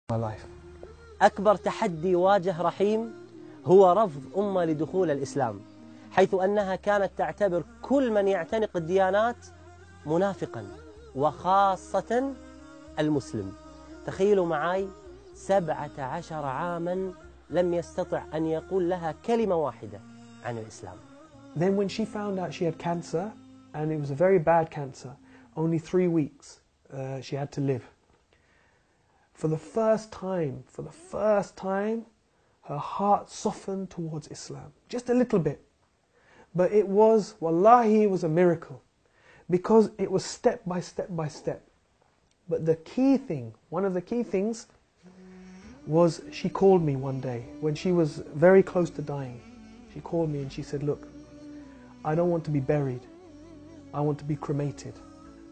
my life. أكبر تحدي واجه رحيم هو رفض أمه لدخول الإسلام، حيث أنها كانت تعتبر كل من يعتنق الديانات منافقا، وخاصة المسلم. تخيلوا معي 17 عاما لم يستطع أن يقول لها كلمة واحدة عن الإسلام. Then when she found out she had cancer, and it was a very bad cancer, only 3 weeks she had to live. For the first time, her heart softened towards Islam. Just a little bit. But it was, wallahi, it was a miracle. Because it was step by step by step. But the key thing, one of the key things, was she called me one day when she was very close to dying. She called me and she said, look, I don't want to be buried. I want to be cremated.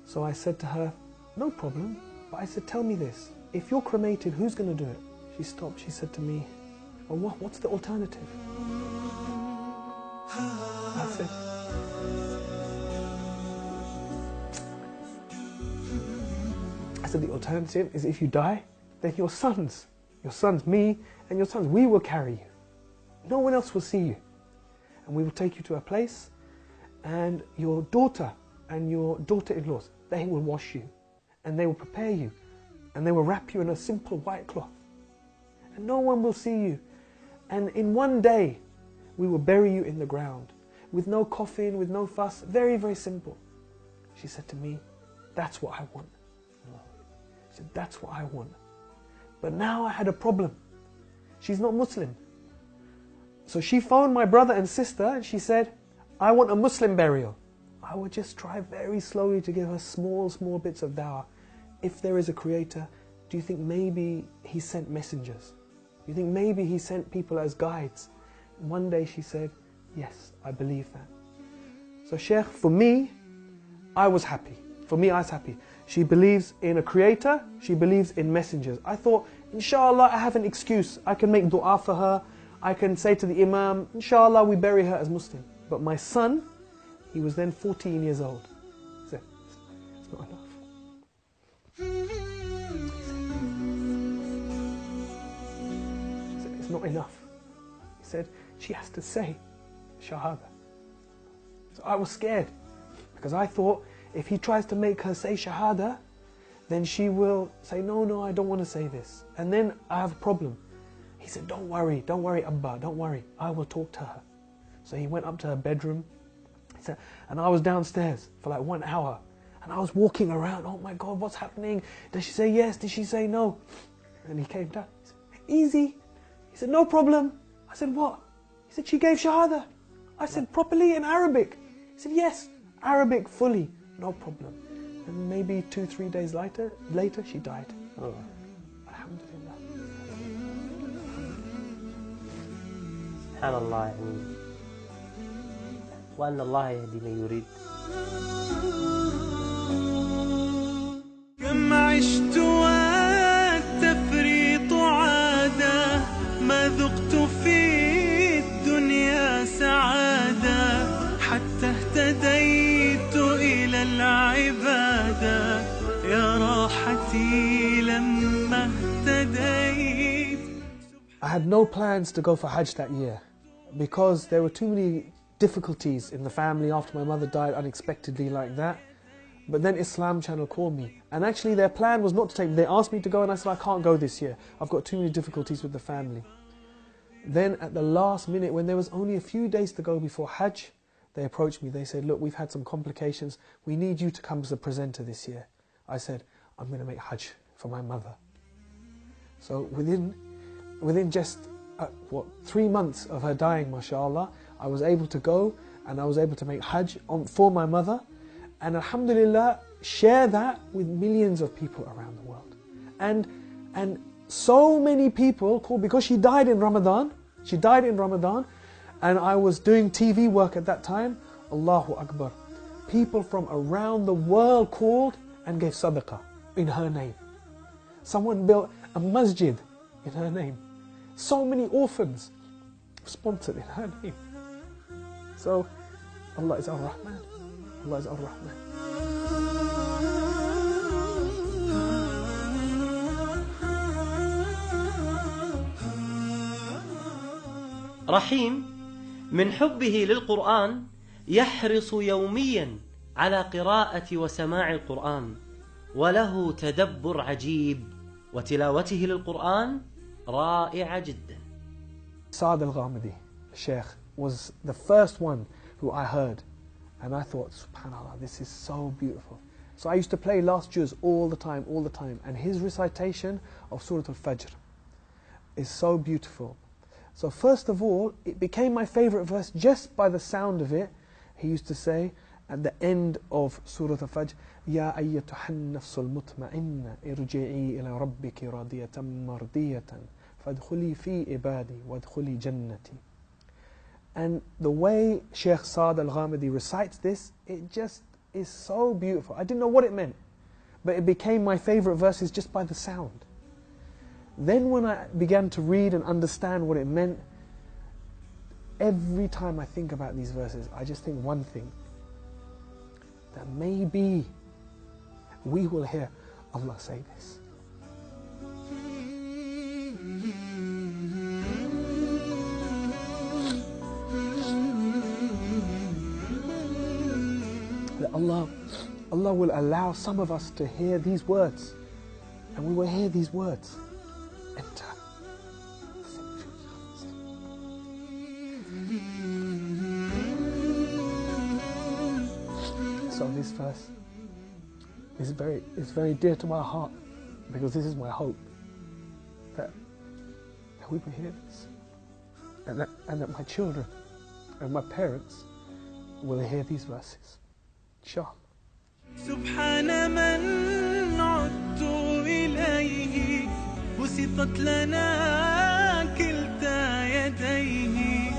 So I said to her, no problem. But I said, tell me this. If you're cremated, who's going to do it? She stopped. She said to me, well, what's the alternative? I said, the alternative is if you die, then your sons, me and your sons, we will carry you. No one else will see you. And we will take you to a place, and your daughter and your daughter-in-laws, they will wash you, and they will prepare you, and they will wrap you in a simple white cloth. And no one will see you. And in one day, we will bury you in the ground, with no coffin, with no fuss, very, very simple. She said to me, that's what I want. She said, that's what I want. But now I had a problem. She's not Muslim. So she phoned my brother and sister and she said, I want a Muslim burial. I would just try very slowly to give her small bits of dawah. If there is a creator, do you think maybe he sent messengers? Do you think maybe he sent people as guides? And one day she said, yes, I believe that. So Sheikh, for me, I was happy. For me, I was happy. She believes in a creator, she believes in messengers. I thought, inshallah, I have an excuse. I can make dua for her. I can say to the imam, inshallah, we bury her as Muslim. But my son, he was then 14 years old. He said, it's not enough. He said, it's not enough. He said, she has to say Shahada. So I was scared, because I thought, if he tries to make her say Shahada, then she will say, no, I don't want to say this. And then I have a problem. He said, don't worry, Abba, don't worry. I will talk to her. So he went up to her bedroom. He said, and I was downstairs for like 1 hour. And I was walking around, oh my God, what's happening? Did she say yes? Did she say no? And he came down. He said, easy. He said, no problem. I said, what? He said, she gave Shahada. I said, properly in Arabic? He said, yes, Arabic fully. No problem. And maybe 2-3 days later, she died. Oh. Alhamdulillah. سبحان الله يعني وأن الله يهدي من يريد. كم عشت والتفريط عادة ما ذقت في الدنيا سعادة حتى اهتديت إلى العبادة يا راحتي لما اهتديت. I had no plans to go for Hajj that year because there were too many difficulties in the family after my mother died unexpectedly like that. But then Islam Channel called me, and actually their plan was not to take me. They asked me to go and I said I can't go this year. I've got too many difficulties with the family. Then at the last minute, when there was only a few days to go before Hajj, they approached me. They said, look, we've had some complications. We need you to come as a presenter this year. I said, I'm going to make Hajj for my mother. So within just 3 months of her dying, mashallah, I was able to go and I was able to make Hajj for my mother, and alhamdulillah share that with millions of people around the world. And so many people called, because she died in Ramadan, and I was doing TV work at that time. Allahu Akbar. People from around the world called and gave sadaqah in her name. Someone built a masjid in her name. So many orphans sponsored in her name. So Allah is Ar-Rahman. Allah is Ar-Rahman. رحيم من حبه للقرآن يحرص يوميا على قراءة وسماع القرآن، وله تدبر عجيب، وتلاوته للقرآن رائعة جدا. Saad al-Ghamidi, Sheikh, was the first one who I heard, and I thought, subhanAllah, this is so beautiful. So I used to play last juz all the time, and his recitation of Surah Al-Fajr is so beautiful. So first of all, it became my favorite verse just by the sound of it. He used to say at the end of Surah Al-Fajr, Ya ayyatuhan nafsul mutma'inna irji'i ila rabbiki radiyatan mardiyatan fadkhuli fi ibadi wadkhuli jannati. And the way Sheikh Saad al-Ghamidi recites this, it just is so beautiful. I didn't know what it meant, but it became my favorite verses just by the sound. Then when I began to read and understand what it meant, every time I think about these verses, I just think one thing, that maybe we will hear Allah say this. That Allah will allow some of us to hear these words, and we will hear these words enter. So this verse is very dear to my heart, because this is my hope that we will hear this, and that my children and my parents will hear these verses. Inshallah. سبحان من عدت إليه بسطت لنا كلتا يديه